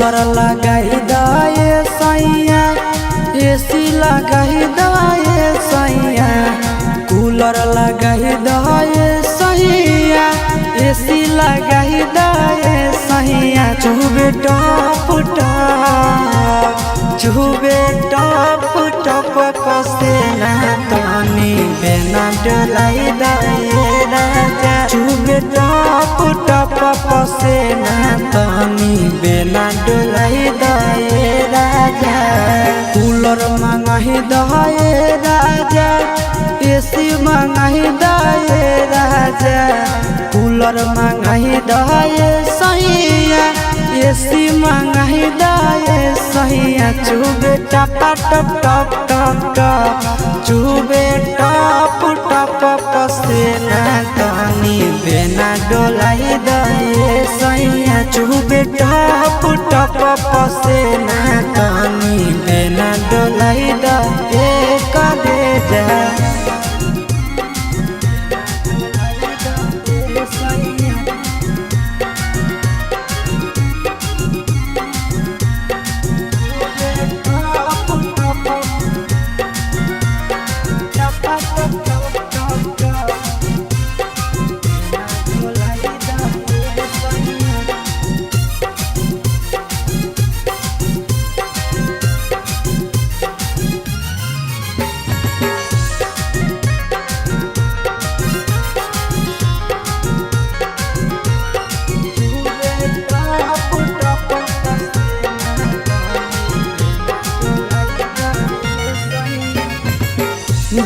Cooler लगाई दाए सैया एसी लगाई दाए सैया कूलर लगाई दाए सैया एसी लगाई दाए सैया चुबे टप टप पसेना तनी बेना डोलाई दाए राजा चुबे टप पसेना तनी बेना डोलाई दाए राजा कूलर मंगाही दाए राजा एसी मंगाही दाए राजा कूलर मंगाही दाए सैया एसी मंगाही दाए सैया चुबे टप चुबे टप पसेना तनी बेना डोलाई दाए सैया चुबे टप पसेना तनी बेना डोलाई दाए कलेजा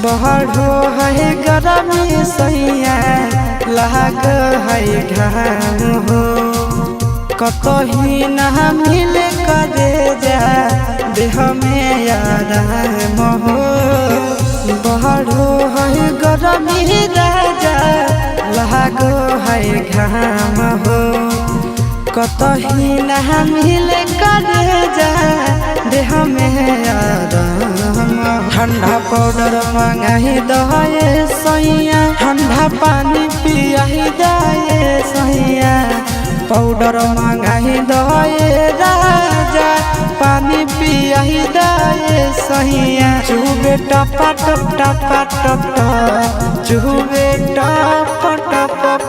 बहरो है गरमी सैया लाग है घाम हो कतही न मिल करे जा देह में आराम हो बहरो है गरमी राजा लाग है घाम हो कतही न मिल करे जा देह में आराम ठंडा पाउडर मंगाही दाए सैया ठंडा पानी पियाही दाए सैया पाउडर मंगाही दाए राजा पानी पियाही दाए सैया चुबे टप चुबे टप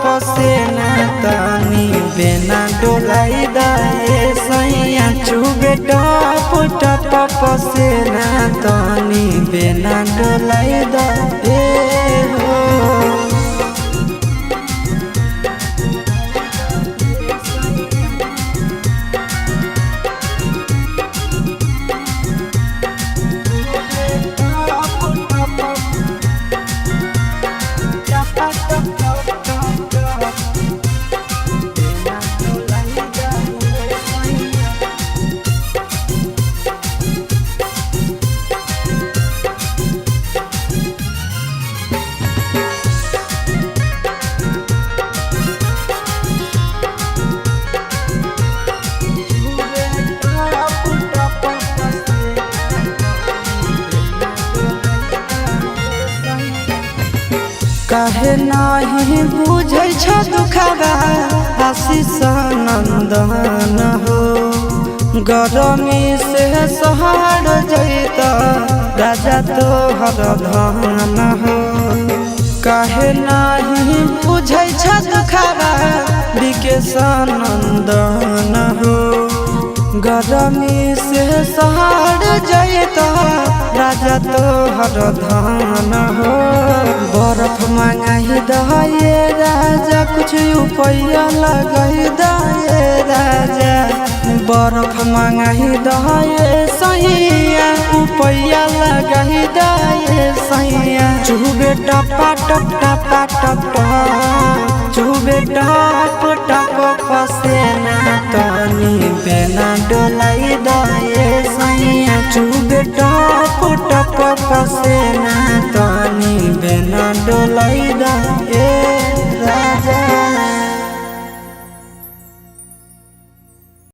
पसेना तनी बेना डोलाई दाए सैया चुबे टप पसेना तनी बेना डोलाई दाए हो काहे नहीं बुझै छ दुखबा आशीष नंदन हो गरमी से सहर जैत राजा तोहर धन हो काहे नहीं बुझै छ दुखबा विकेश नंदन हो गरमी से सहर जैत राजा तोहर धन हो बर्फ मंगाही दाए राजा कुछ उपाय लगाई दाए राजा बर्फ मंगाही दाए सैया उपाय लगाई दाए सैया चुबे टप चुबे टप पसेना तनी बेना डोलाई दाए सैया चुबे टप पसेना तनी बेना डोलाई दा।